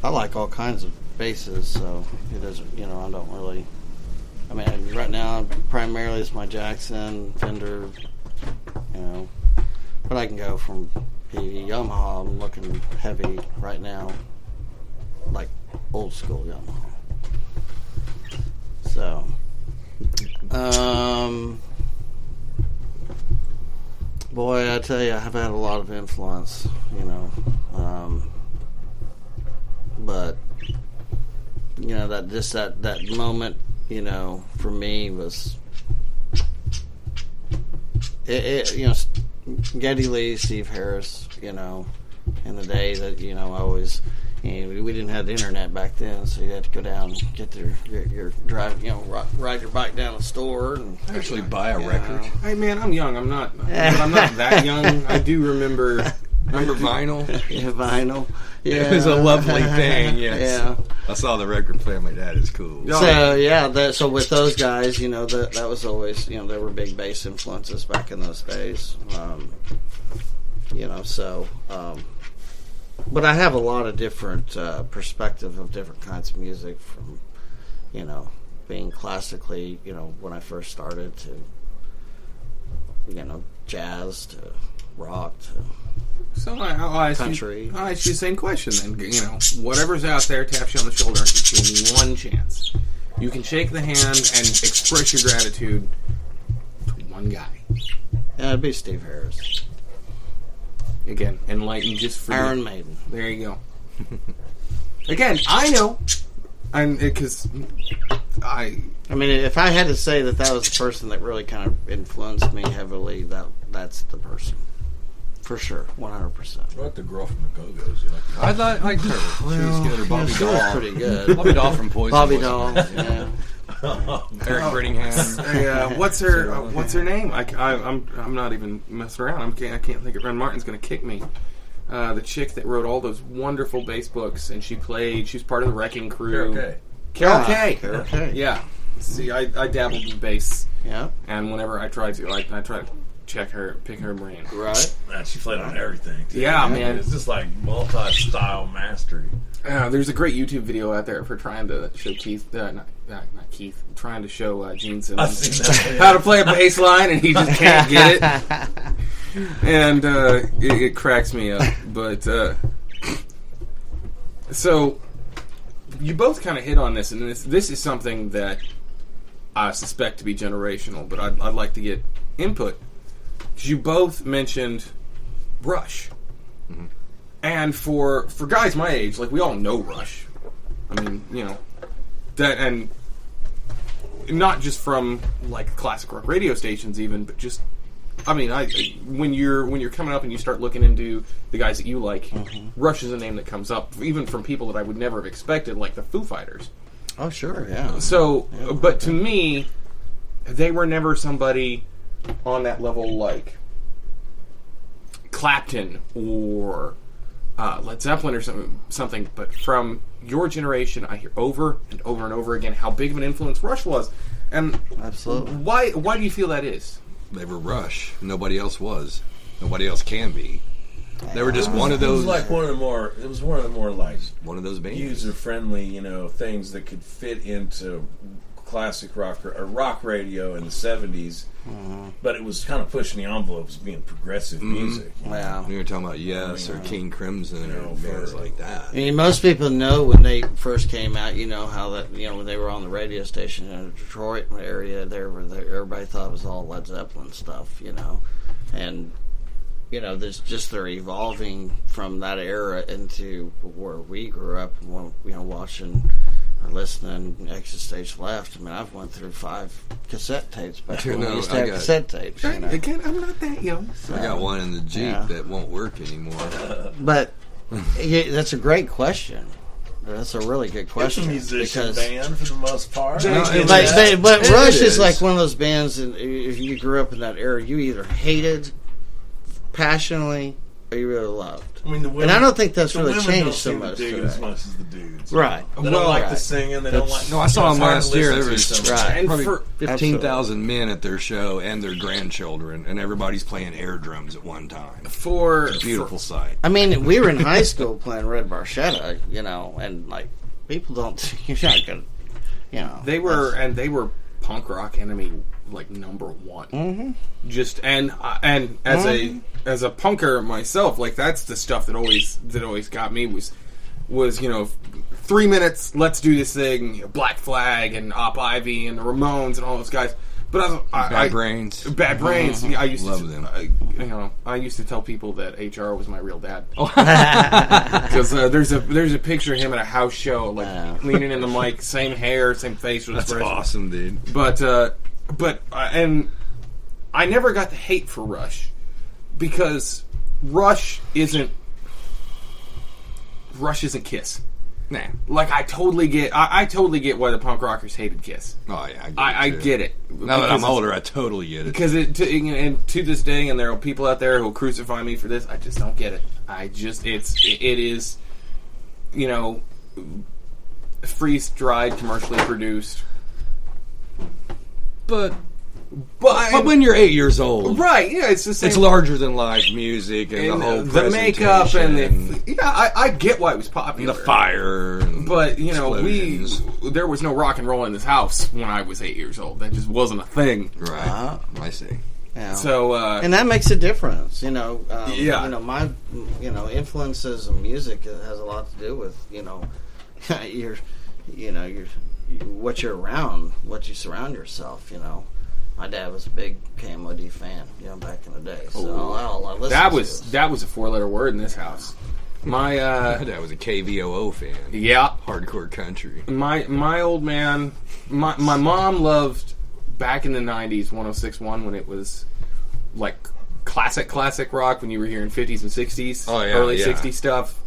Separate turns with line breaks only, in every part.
I like all kinds of basses, so it doesn't, I don't really. I mean, right now primarily it's my Jackson, Fender, but I can go from Yamaha. I'm looking heavy right now, like old school Yamaha. So, boy, I tell you, I've had a lot of influence, but that moment, for me was Geddy Lee, Steve Harris, in the day that I always. We didn't have the internet back then, so you had to go down and get your drive, ride your bike down the store and
actually buy a record.
Hey man, I'm young. I'm not that young. I do remember vinyl.
Yeah, vinyl. Yeah,
it was a lovely thing. Yes.
Yeah.
I saw the record player. My dad is cool.
So so with those guys, that was always they were big bass influences back in those days. But I have a lot of different perspective of different kinds of music, from being classically when I first started to jazz to rock to country.
I'll ask you the same question then. Whatever's out there taps you on the shoulder and gives you one chance. You can shake the hand and express your gratitude to one guy.
Yeah, it'd be Steve Harris.
Again, enlighten just for
Iron Maiden.
There you go. Again, I know, because I
mean, if I had to say that was the person that really kind of influenced me heavily, that's the person. For sure, 100%.
What about the girl from the Go-Go's?
I liked her. She was good. Or Bobby
she
Dahl.
was pretty good.
Bobby Dahl from Poison.
Bobby Dahl, yeah.
Eric Brittingham.
What's her name? I'm not even messing around. I can't think of. Ren Martin's going to kick me. The chick that wrote all those wonderful bass books, and she was part of the Wrecking Crew. Carol Kay.
Carol Kay.
Yeah. See, I dabbled in bass.
Yeah.
And whenever I try to pick her brain.
Right.
Man, she played on everything. Too.
Yeah, man.
It's just like multi-style mastery.
There's a great YouTube video out there for trying to show Keith, not Keith, trying to show Gene Simmons how to play a bass line, and he just can't get it. And it cracks me up. But so you both kind of hit on this, and this is something that I suspect to be generational, but I'd like to get input. You both mentioned Rush. Mm-hmm. And for guys my age, like, we all know Rush. I mean, that, and not just from like classic rock radio stations even, but just, I mean, when you're coming up and you start looking into the guys that you like, mm-hmm. Rush is a name that comes up, even from people that I would never have expected, like the Foo Fighters.
Oh, sure, yeah.
So, yeah, but to me, they were never somebody on that level like Clapton or Led Zeppelin or something. But from your generation, I hear over and over and over again how big of an influence Rush was. And
absolutely,
why do you feel that is?
They were Rush. Nobody else was. Nobody else can be. They were just one of those.
It was like one of the more like
one of those bands,
user friendly, things that could fit into classic rock or rock radio in the 70s. Mm-hmm. But it was kind of pushing the envelopes, being progressive music.
Wow.
We were talking about Yes or King Crimson or bands like that.
I mean, most people know when they first came out, how that, when they were on the radio station in the Detroit area, everybody thought it was all Led Zeppelin stuff, and there's just they're evolving from that era into where we grew up, watching or listening Exit Stage Left. I mean, I've went through 5 cassette tapes back when we used to have cassette tapes.
Again, I'm not that young. So.
I got one in the Jeep that won't work anymore.
But that's a great question. That's a really good question.
It's a musician band for the most part.
But Rush is like one of those bands, and if you grew up in that era, you either hated passionately you really loved?
I mean, the women,
And I don't think that's
the
really
women
changed
don't
so
seem to
much
dig it
today.
as much as the dudes.
Right.
They don't like the
right.
singing. They don't like.
No, I saw
it's
them
hard to
last year.
listen
There
to
was
Right.
And
probably
for
15,000 men at their show and their grandchildren, and everybody's playing air drums at one time.
for
Beautiful sight.
I mean, we were in high school playing Red Barchetta, you know, and like people don't. You're not gonna, you know.
they were punk rock enemy like number one.
Mm-hmm.
Just and as a punker myself, like that's the stuff that always got me was 3 minutes, let's do this thing, Black Flag and Op Ivy and the Ramones and all those guys. But
Bad Brains.
Bad Brains. I used
Love
to
them.
I used to tell people that HR was my real dad because there's a picture of him at a house show, like leaning in the mic, same hair, same face.
That's awesome, dude.
But and I never got the hate for Rush because Rush isn't Kiss.
Nah.
Like I totally get why the punk rockers hated Kiss.
Oh yeah,
I
too.
get it.
Now that I'm older, I totally get it.
Because and to this day, and there are people out there who will crucify me for this. I just don't get it. It is, freeze dried, commercially produced.
But when you're 8 years old,
right? Yeah, it's the same.
it's larger than life music and the whole
the makeup and
presentation
I get why it was popular.
and the fire. And
But
explosions.
there was no rock and roll in this house when I was 8 years old. That just wasn't a thing.
Right, I see.
Yeah.
So
and that makes a difference, you know.
Yeah.
You know, my influences of music has a lot to do with your what you're around, what you surround yourself. You know, my dad was a big KMOD fan, back in the day. So all I listened
that was a 4-letter word in this house. My
My dad was a KVOO fan.
yeah,
Hardcore country.
my old man, my mom loved back in the 90s 106.1 when it was like classic rock, when you were hearing 50s and 60s, early 60s stuff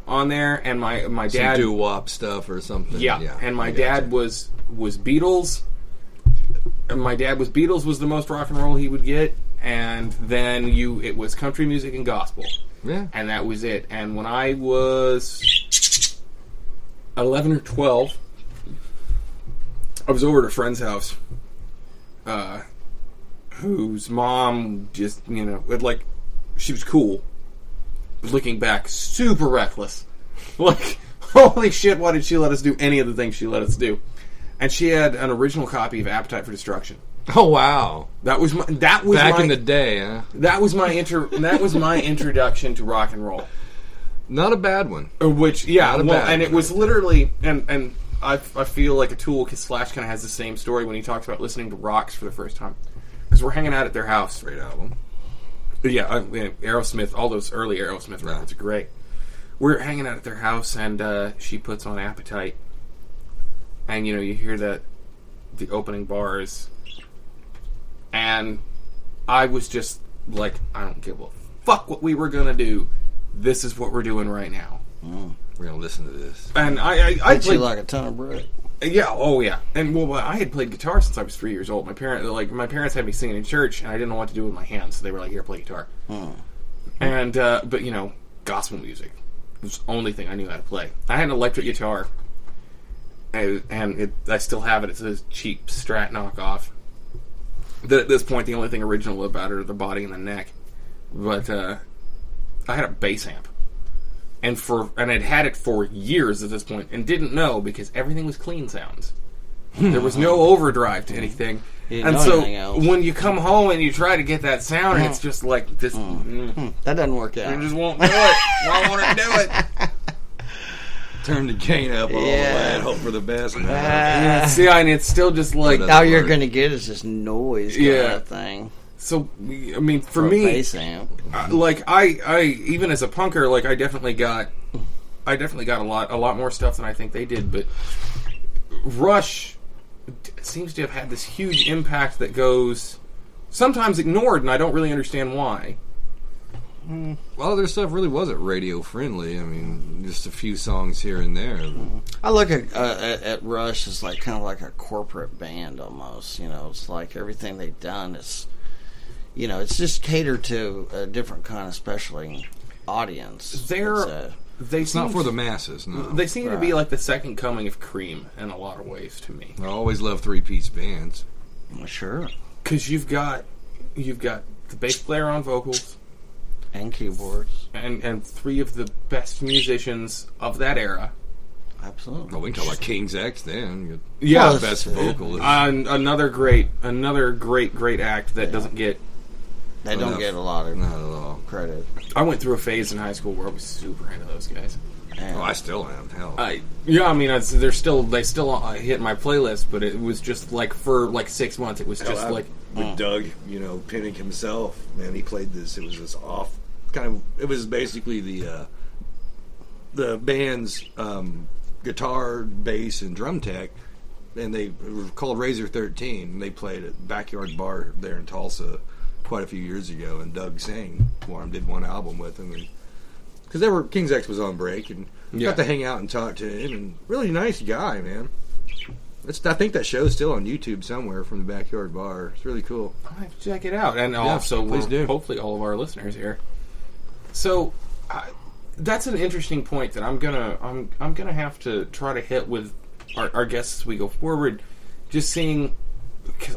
on there, and my dad
some doo-wop stuff or something.
Yeah, and my dad was Beatles. And my dad was Beatles was the most rock and roll he would get, and then it was country music and gospel.
Yeah.
And that was it. And when I was 11 or 12, I was over at a friend's house, whose mom just, she was cool. But looking back, super reckless. Like, holy shit, why did she let us do any of the things she let us do? And she had an original copy of Appetite for Destruction.
Oh wow.
That was
back in the day, huh?
That was my introduction to rock and roll.
Not a bad one.
Which, yeah,
Not a
well,
bad
and it
one.
was literally, and I feel like a Tool Slash kind of has the same story when he talks about listening to Rocks for the first time, because we're hanging out at their house.
Great album.
Yeah, Aerosmith, all those early Aerosmith records are great. We're hanging out at their house, and she puts on Appetite, and you hear the opening bars, and I was just like, I don't give a fuck what we were gonna do. This is what we're doing right now.
We're gonna listen to this.
And I
Hit
played
you like a ton of brick.
Yeah, oh yeah. And well, I had played guitar since I was 3 years old. My parents had me singing in church, and I didn't know what to do with my hands, so they were like, "Here, play guitar." And but gospel music was the only thing I knew how to play. I had an electric guitar, and I still have it. It's a cheap Strat knockoff. That at this point, the only thing original about it are the body and the neck. But I had a bass amp. And I'd had it for years at this point, and didn't know because everything was clean sounds. There was no overdrive to anything. And so when you come home and you try to get that sound, and it's just like this.
That doesn't work out.
You just won't do it. Why won't it do it?
Turn the gain up all the way and hope for the best.
See, and it's still just like
all you're going to get is this noise kind of thing.
So, I mean, for
a
me,
bass amp.
like I even as a punker, like I definitely got a lot more stuff than I think they did. But Rush seems to have had this huge impact that goes sometimes ignored, and I don't really understand why.
Well, their stuff really wasn't radio friendly. I mean, just a few songs here and there.
I look at Rush as like kind of like a corporate band almost. It's like everything they've done is, it's just catered to a different kind of specialty audience.
It's
not for the masses. No,
They seem to be
Right.
like the second coming of Cream in a lot of ways to me.
I always love 3-piece bands.
Sure.
Because you've got the bass player on vocals
And keyboards.
and three of the best musicians of that era.
Absolutely.
Well, we can talk about King's X then.
Yeah,
Well,
Best vocalist.
another great act that doesn't get.
They don't get a lot of
Not at all.
credit.
I went through a phase in high school where I was super into those guys.
And
Oh, I still am. Hell.
They still hit my playlist, but it was just like for like 6 months. It was just like
with Doug, Pinnick himself, man, he played this. It was this off kind of. It was basically the band's guitar, bass, and drum tech, and they were called Razor 13. And they played at Backyard Bar there in Tulsa quite a few years ago, and Doug sang for him, did one album with him, because King's X was on break, and got to hang out and talk to him, and really nice guy, man. I think that show's still on YouTube somewhere from the Backyard Bar. It's really cool.
I'll have to check it out, and also
please do.
Hopefully all of our listeners here. So that's an interesting point that I'm gonna have to try to hit with our guests as we go forward. Just seeing, because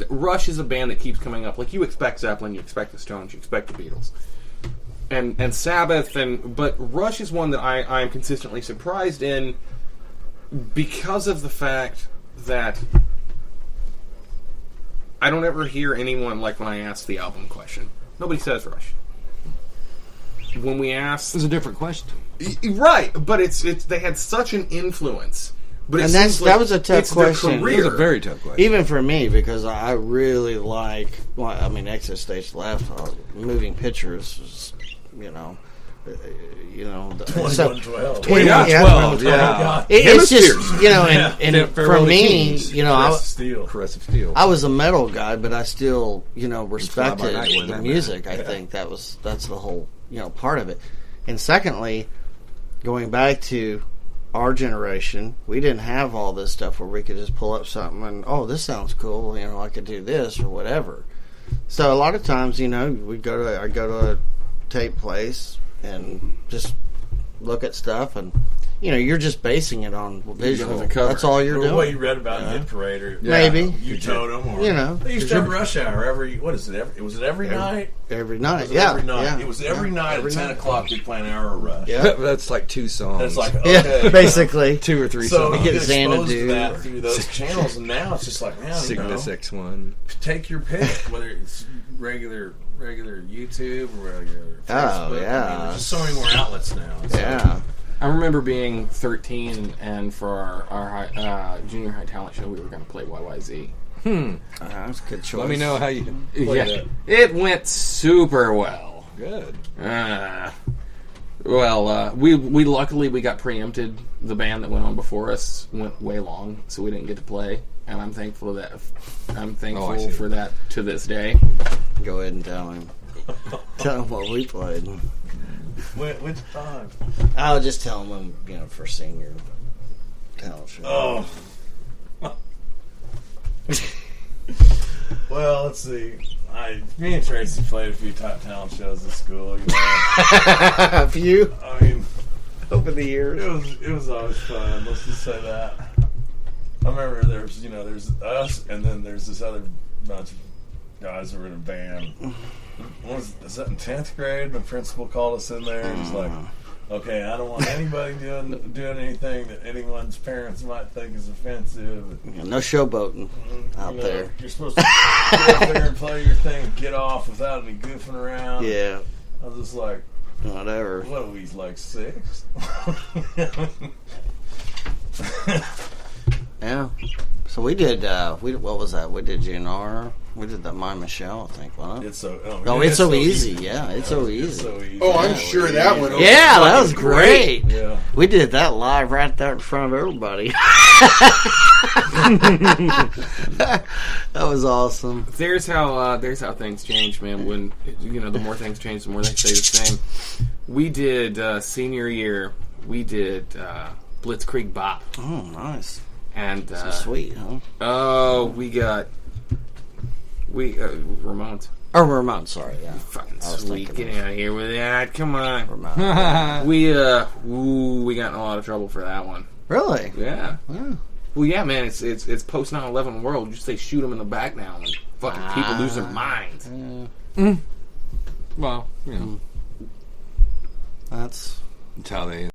Rush is a band that keeps coming up. Like, you expect Zeppelin, you expect the Stones, you expect the Beatles, and Sabbath, but Rush is one that I'm consistently surprised in, because of the fact that I don't ever hear anyone, like when I ask the album question, nobody says Rush. When we ask,
It's a different question.
right, but it's they had such an influence. But
And
it
that's-
seems
that
like
was a tough
it's their
question.
career.
It was a very tough question.
even for me, because I really like, Exit Stage Left, Moving Pictures, was, the,
2112.
2112, yeah.
It's just, and
Farewell
for
to
me,
Kings.
Steel.
Caress of Steel.
I was a metal guy, but I still,
Fly by
respected
Night wasn't
the
that
music.
bad.
I think that's the whole, part of it. And secondly, going back to our generation, we didn't have all this stuff where we could just pull up something and, oh, this sounds cool, I could do this or whatever. So a lot of times, I go to a tape place and just look at stuff, and you're just basing it on visual.
the cover.
That's all you're
Or
doing.
what you read about in Hit Parade, or
Maybe.
you totem, or they used to have rush hour every. What is it? Was it every night?
Every night.
Was it
Yeah.
every night?
Yeah.
It was every night
Every
at 10
night.
o'clock. They play an hour of Rush.
Yeah.
That's like 2 songs.
And it's like,
Yeah,
okay,
basically.
2 or 3
So
songs.
you
get
get
Xanadu
exposed to that through those channels, and now it's just like, man,
Cygnus X1.
take your pick, whether it's regular YouTube or regular Facebook.
Oh, yeah.
I mean, there's just so many more outlets now. It's
Yeah.
I remember being 13, and for our junior high talent show, we were going to play YYZ.
That's a good choice.
Let me know how you
Yeah,
that.
it went super well.
Good.
We luckily we got preempted. The band that went on before us went way long, so we didn't get to play. And I'm thankful
I
thankful
see.
for that to this day.
Go ahead and tell him. Tell him what we played.
Which time?
I'll just tell him, for senior talent show.
Oh. Well, let's see. Me and Tracy played a few top talent shows at school.
A few
I mean,
over the years.
it was always fun. Let's just say that. I remember there's us, and then there's this other bunch of guys that were in a band. Is that in 10th grade? The principal called us in there and was like, okay, I don't want anybody doing anything that anyone's parents might think is offensive.
No showboating out there.
You're supposed to get up there and play your thing and get off without any goofing around.
Yeah,
I was just like,
whatever.
what are we, like 6?
Yeah. So we did. What was that? We did GNR. We did that My Michelle, I think, wasn't it?
It's so.
It's so easy. Yeah, it's so
It's
easy.
so easy.
Oh, I'm sure that one.
Yeah, that was great.
Yeah.
We did that live right there in front of everybody. That was awesome.
There's how things change, man. When the more things change, the more they stay the same. We did senior year. We did Blitzkrieg Bop,
Oh, nice.
and
So sweet, huh?
oh, we Ramones.
Or Vermont, sorry, yeah.
Fucking
I was
sweet.
thinking
Get out of here with that. Come on.
Vermont.
We got in a lot of trouble for that one.
Really?
Yeah.
Yeah.
Well, yeah, man. It's post 9/11 world. You say shoot them in the back now, and fucking people lose their minds.
Well, you know,
That's
how they